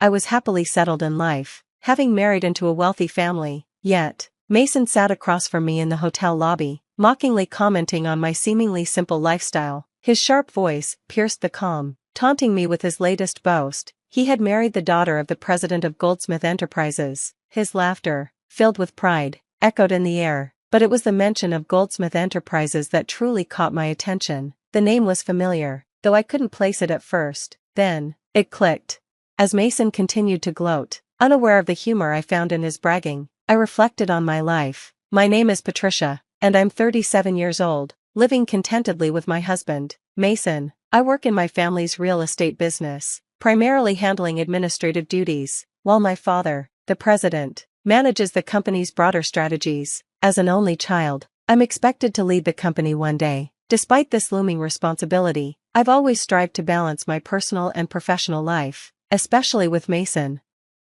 I was happily settled in life, having married into a wealthy family. Yet, Mason sat across from me in the hotel lobby, mockingly commenting on my seemingly simple lifestyle. His sharp voice pierced the calm, taunting me with his latest boast. He had married the daughter of the president of Goldsmith Enterprises. His laughter, filled with pride, echoed in the air, but it was the mention of Goldsmith Enterprises that truly caught my attention. The name was familiar, though I couldn't place it at first. Then, it clicked. As Mason continued to gloat, unaware of the humor I found in his bragging, I reflected on my life. My name is Patricia, and I'm 37 years old, living contentedly with my husband, Mason. I work in my family's real estate business, primarily handling administrative duties, while my father, the president, manages the company's broader strategies. As an only child, I'm expected to lead the company one day. Despite this looming responsibility, I've always strived to balance my personal and professional life, especially with Mason.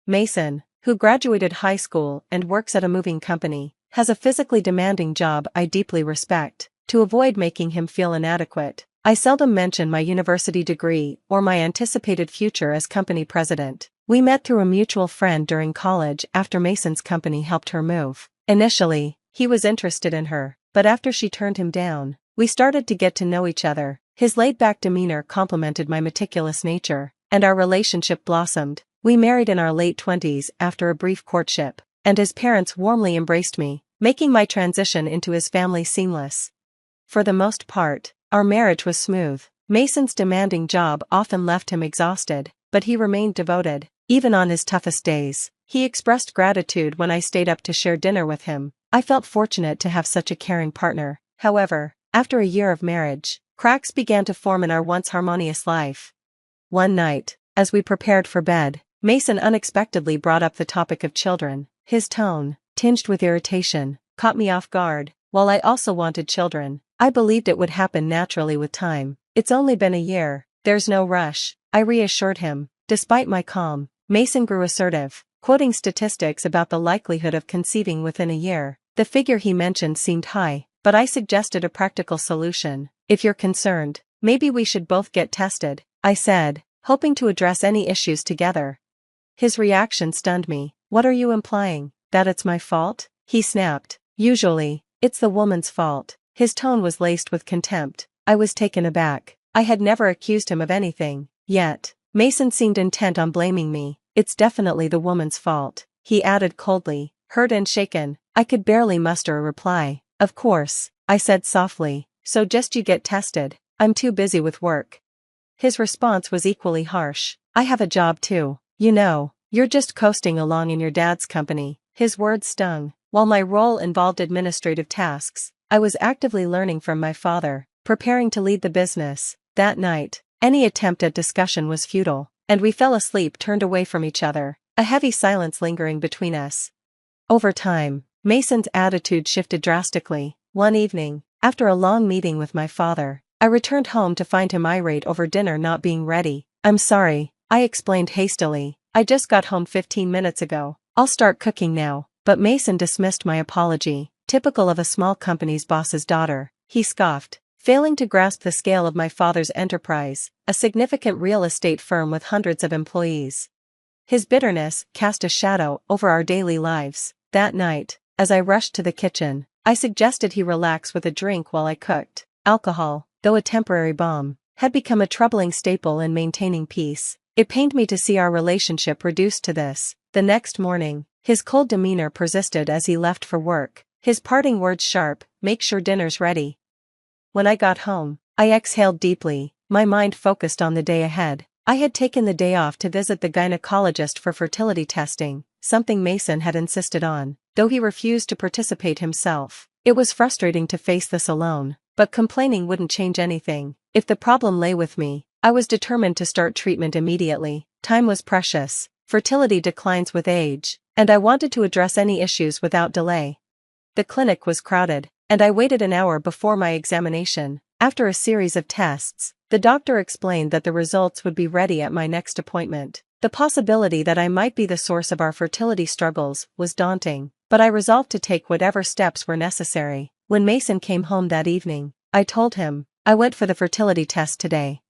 Mason, who graduated high school and works at a moving company, has a physically demanding job I deeply respect. To avoid making him feel inadequate, I seldom mention my university degree or my anticipated future as company president. We met through a mutual friend during college after Mason's company helped her move. Initially, he was interested in her, but after she turned him down, we started to get to know each other. His laid-back demeanor complemented my meticulous nature, and our relationship blossomed. We married in our late 20s after a brief courtship, and his parents warmly embraced me, making my transition into his family seamless. For the most part, our marriage was smooth. Mason's demanding job often left him exhausted, but he remained devoted, even on his toughest days. He expressed gratitude when I stayed up to share dinner with him. I felt fortunate to have such a caring partner. However, after a year of marriage, cracks began to form in our once harmonious life. One night, as we prepared for bed, Mason unexpectedly brought up the topic of children. His tone, tinged with irritation, caught me off guard. While I also wanted children, I believed it would happen naturally with time. It's only been a year, there's no rush, I reassured him. Despite my calm, Mason grew assertive, quoting statistics about the likelihood of conceiving within a year. The figure he mentioned seemed high, but I suggested a practical solution. If you're concerned, maybe we should both get tested, I said, hoping to address any issues together. His reaction stunned me. What are you implying? That it's my fault? He snapped. Usually, it's the woman's fault. His tone was laced with contempt. I was taken aback. I had never accused him of anything. Yet, Mason seemed intent on blaming me. It's definitely the woman's fault, he added coldly. Hurt and shaken, I could barely muster a reply. Of course, I said softly, so just you get tested. I'm too busy with work. His response was equally harsh. I have a job too. You know, you're just coasting along in your dad's company. His words stung. While my role involved administrative tasks, I was actively learning from my father, preparing to lead the business. That night, any attempt at discussion was futile, and we fell asleep turned away from each other, a heavy silence lingering between us. Over time, Mason's attitude shifted drastically. One evening, after a long meeting with my father, I returned home to find him irate over dinner not being ready. I'm sorry, I explained hastily. I just got home 15 minutes ago. I'll start cooking now. But Mason dismissed my apology. Typical of a small company's boss's daughter, he scoffed, failing to grasp the scale of my father's enterprise, a significant real estate firm with hundreds of employees. His bitterness cast a shadow over our daily lives. That night, as I rushed to the kitchen, I suggested he relax with a drink while I cooked. Alcohol, though a temporary balm, had become a troubling staple in maintaining peace. It pained me to see our relationship reduced to this. The next morning, his cold demeanor persisted as he left for work, his parting words sharp, "Make sure dinner's ready." When I got home, I exhaled deeply, my mind focused on the day ahead. I had taken the day off to visit the gynecologist for fertility testing, something Mason had insisted on, though he refused to participate himself. It was frustrating to face this alone, but complaining wouldn't change anything. If the problem lay with me, I was determined to start treatment immediately. Time was precious, fertility declines with age, and I wanted to address any issues without delay. The clinic was crowded, and I waited an hour before my examination. After a series of tests, the doctor explained that the results would be ready at my next appointment. The possibility that I might be the source of our fertility struggles was daunting, but I resolved to take whatever steps were necessary. When Mason came home that evening, I told him, "I went for the fertility test today."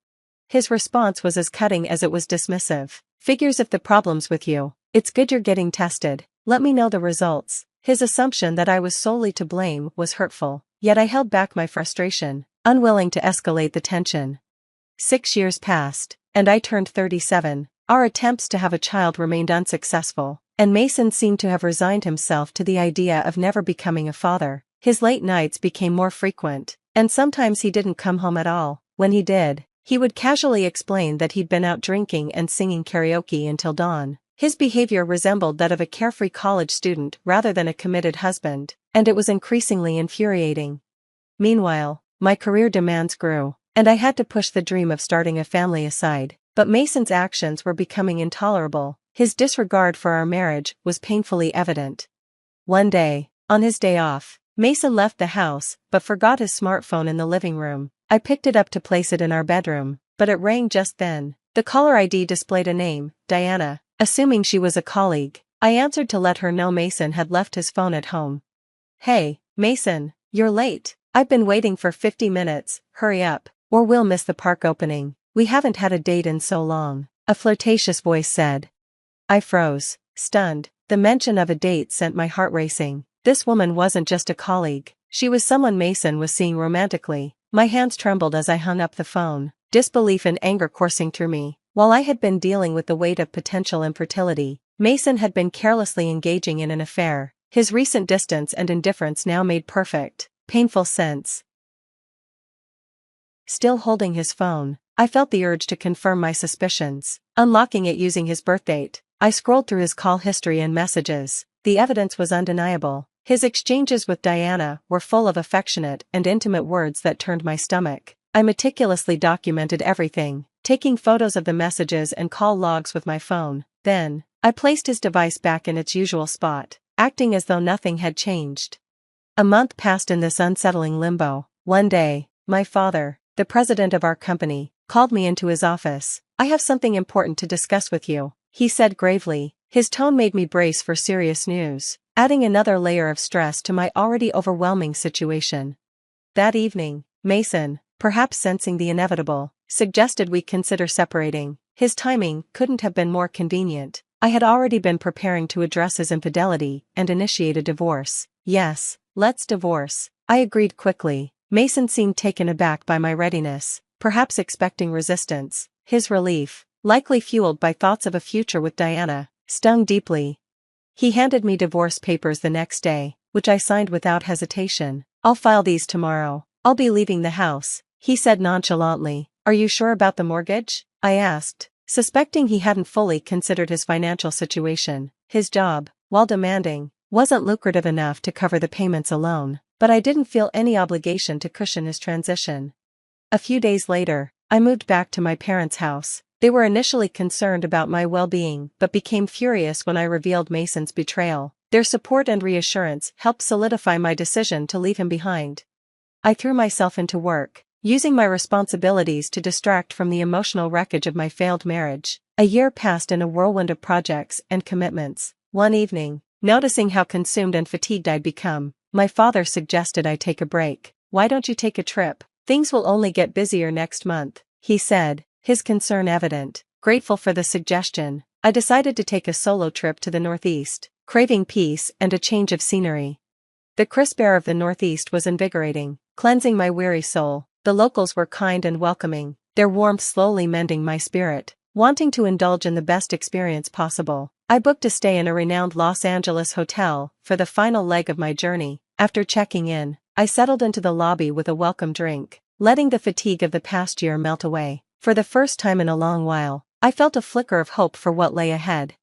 His response was as cutting as it was dismissive. Figures if the problem's with you, it's good you're getting tested. Let me know the results. His assumption that I was solely to blame was hurtful, yet I held back my frustration, unwilling to escalate the tension. 6 years passed, and I turned 37. Our attempts to have a child remained unsuccessful, and Mason seemed to have resigned himself to the idea of never becoming a father. His late nights became more frequent, and sometimes he didn't come home at all. When he did, he would casually explain that he'd been out drinking and singing karaoke until dawn. His behavior resembled that of a carefree college student rather than a committed husband, and it was increasingly infuriating. Meanwhile, my career demands grew, and I had to push the dream of starting a family aside. But Mason's actions were becoming intolerable. His disregard for our marriage was painfully evident. One day, on his day off, Mason left the house but forgot his smartphone in the living room. I picked it up to place it in our bedroom, but it rang just then. The caller ID displayed a name, Diana. Assuming she was a colleague, I answered to let her know Mason had left his phone at home. "Hey, Mason, you're late. I've been waiting for 50 minutes, hurry up, or we'll miss the park opening. We haven't had a date in so long," a flirtatious voice said. I froze, stunned. The mention of a date sent my heart racing. This woman wasn't just a colleague, she was someone Mason was seeing romantically. My hands trembled as I hung up the phone, disbelief and anger coursing through me. While I had been dealing with the weight of potential infertility, Mason had been carelessly engaging in an affair. His recent distance and indifference now made perfect, painful sense. Still holding his phone, I felt the urge to confirm my suspicions. Unlocking it using his birthdate, I scrolled through his call history and messages. The evidence was undeniable. His exchanges with Diana were full of affectionate and intimate words that turned my stomach. I meticulously documented everything, taking photos of the messages and call logs with my phone. Then, I placed his device back in its usual spot, acting as though nothing had changed. A month passed in this unsettling limbo. One day, my father, the president of our company, called me into his office. "I have something important to discuss with you," he said gravely. His tone made me brace for serious news, adding another layer of stress to my already overwhelming situation. That evening, Mason, perhaps sensing the inevitable, suggested we consider separating. His timing couldn't have been more convenient. I had already been preparing to address his infidelity and initiate a divorce. "Yes, let's divorce," I agreed quickly. Mason seemed taken aback by my readiness, perhaps expecting resistance. His relief, likely fueled by thoughts of a future with Diana, stung deeply. He handed me divorce papers the next day, which I signed without hesitation. "I'll file these tomorrow. I'll be leaving the house," he said nonchalantly. "Are you sure about the mortgage?" I asked, suspecting he hadn't fully considered his financial situation. His job, while demanding, wasn't lucrative enough to cover the payments alone, but I didn't feel any obligation to cushion his transition. A few days later, I moved back to my parents' house. They were initially concerned about my well-being but became furious when I revealed Mason's betrayal. Their support and reassurance helped solidify my decision to leave him behind. I threw myself into work, using my responsibilities to distract from the emotional wreckage of my failed marriage. A year passed in a whirlwind of projects and commitments. One evening, noticing how consumed and fatigued I'd become, my father suggested I take a break. "Why don't you take a trip? Things will only get busier next month," he said, his concern evident. Grateful for the suggestion, I decided to take a solo trip to the Northeast, craving peace and a change of scenery. The crisp air of the Northeast was invigorating, cleansing my weary soul. The locals were kind and welcoming, their warmth slowly mending my spirit. Wanting to indulge in the best experience possible, I booked a stay in a renowned Los Angeles hotel for the final leg of my journey. After checking in, I settled into the lobby with a welcome drink, letting the fatigue of the past year melt away. For the first time in a long while, I felt a flicker of hope for what lay ahead.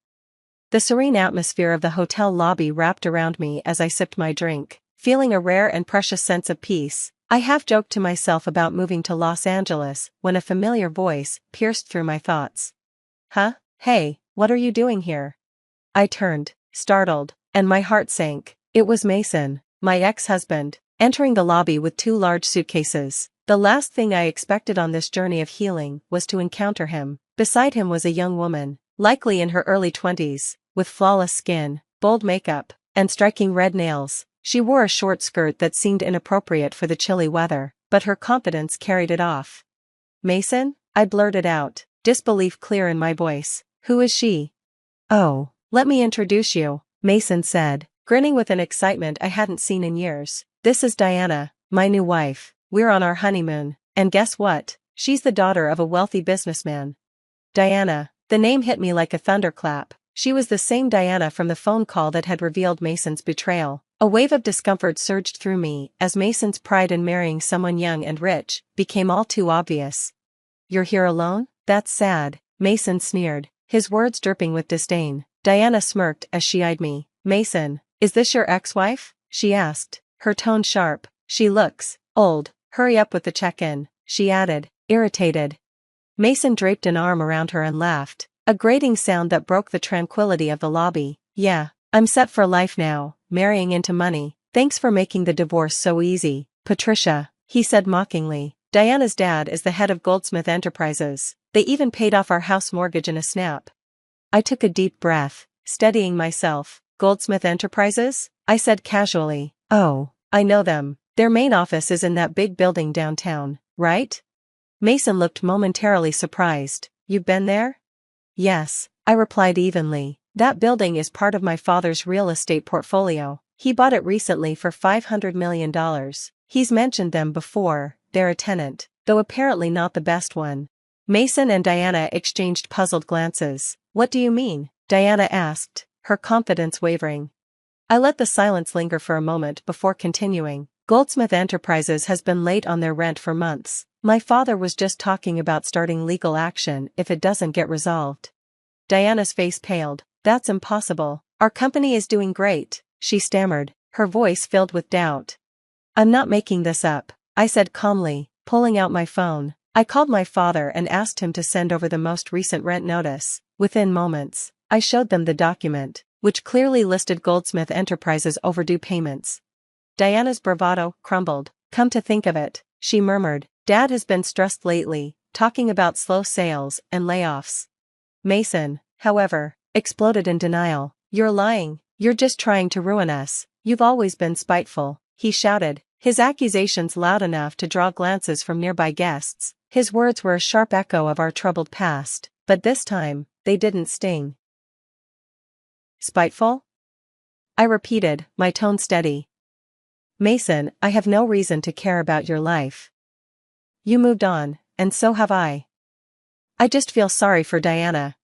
The serene atmosphere of the hotel lobby wrapped around me as I sipped my drink, feeling a rare and precious sense of peace. I half-joked to myself about moving to Los Angeles when a familiar voice pierced through my thoughts. "Huh? Hey, what are you doing here?" I turned, startled, and my heart sank. It was Mason, my ex-husband, entering the lobby with 2 large suitcases. The last thing I expected on this journey of healing was to encounter him. Beside him was a young woman, likely in her early 20s, with flawless skin, bold makeup, and striking red nails. She wore a short skirt that seemed inappropriate for the chilly weather, but her confidence carried it off. "Mason?" I blurted out, disbelief clear in my voice. Who is she? Oh, let me introduce you, Mason said, grinning with an excitement I hadn't seen in years. This is Diana, my new wife. We're on our honeymoon, and guess what? She's the daughter of a wealthy businessman. Diana, the name hit me like a thunderclap. She was the same Diana from the phone call that had revealed Mason's betrayal. A wave of discomfort surged through me as Mason's pride in marrying someone young and rich became all too obvious. You're here alone? That's sad, Mason sneered, his words dripping with disdain. Diana smirked as she eyed me. Mason, is this your ex-wife? She asked, her tone sharp. She looks old. Hurry up with the check-in, she added, irritated. Mason draped an arm around her and laughed, a grating sound that broke the tranquility of the lobby. Yeah, I'm set for life now, marrying into money. Thanks for making the divorce so easy, Patricia, he said mockingly. Diana's dad is the head of Goldsmith Enterprises. They even paid off our house mortgage in a snap. I took a deep breath, steadying myself. Goldsmith Enterprises? I said casually. Oh, I know them. Their main office is in that big building downtown, right? Mason looked momentarily surprised. You've been there? Yes, I replied evenly. That building is part of my father's real estate portfolio. He bought it recently for $500 million. He's mentioned them before. They're a tenant, though apparently not the best one. Mason and Diana exchanged puzzled glances. What do you mean? Diana asked, her confidence wavering. I let the silence linger for a moment before continuing. Goldsmith Enterprises has been late on their rent for months. My father was just talking about starting legal action if it doesn't get resolved. Diana's face paled. That's impossible. Our company is doing great, she stammered, her voice filled with doubt. I'm not making this up, I said calmly, pulling out my phone. I called my father and asked him to send over the most recent rent notice. Within moments, I showed them the document, which clearly listed Goldsmith Enterprises' overdue payments. Diana's bravado crumbled. Come to think of it, she murmured, Dad has been stressed lately, talking about slow sales and layoffs. Mason, however, exploded in denial. You're lying, you're just trying to ruin us. You've always been spiteful, he shouted, his accusations loud enough to draw glances from nearby guests. His words were a sharp echo of our troubled past, but this time, they didn't sting. Spiteful? I repeated, my tone steady. Mason, I have no reason to care about your life. You moved on, and so have I. I just feel sorry for Diana.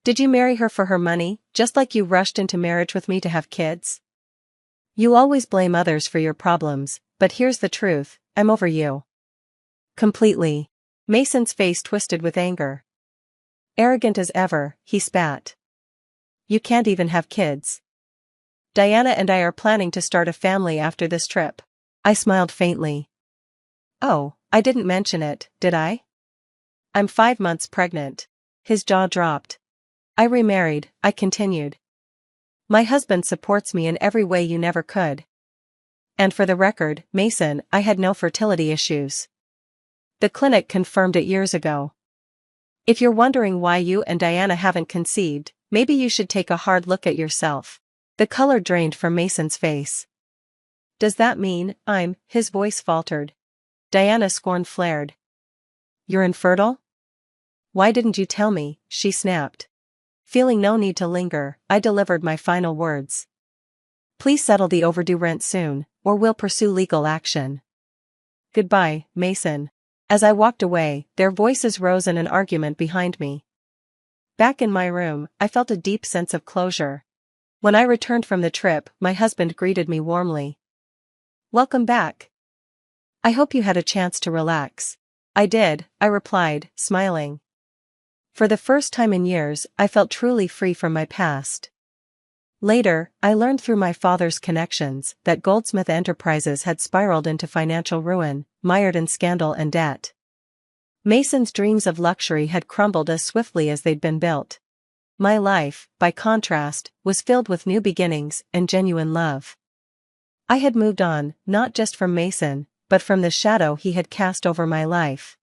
Did you marry her for her money, just like you rushed into marriage with me to have kids? You always blame others for your problems, but here's the truth, I'm over you. Completely. Mason's face twisted with anger. Arrogant as ever, he spat. You can't even have kids. Diana and I are planning to start a family after this trip. I smiled faintly. Oh, I didn't mention it, did I? I'm 5 months pregnant. His jaw dropped. I remarried, I continued. My husband supports me in every way you never could. And for the record, Mason, I had no fertility issues. The clinic confirmed it years ago. If you're wondering why you and Diana haven't conceived, maybe you should take a hard look at yourself. The color drained from Mason's face. Does that mean I'm? His voice faltered. Diana's scorn flared. You're infertile? Why didn't you tell me? She snapped. Feeling no need to linger, I delivered my final words. Please settle the overdue rent soon, or we'll pursue legal action. Goodbye, Mason. As I walked away, their voices rose in an argument behind me. Back in my room, I felt a deep sense of closure. When I returned from the trip, my husband greeted me warmly. Welcome back. I hope you had a chance to relax. I did, I replied, smiling. For the first time in years, I felt truly free from my past. Later, I learned through my father's connections that Goldsmith Enterprises had spiraled into financial ruin, mired in scandal and debt. Mason's dreams of luxury had crumbled as swiftly as they'd been built. My life, by contrast, was filled with new beginnings and genuine love. I had moved on, not just from Mason, but from the shadow he had cast over my life.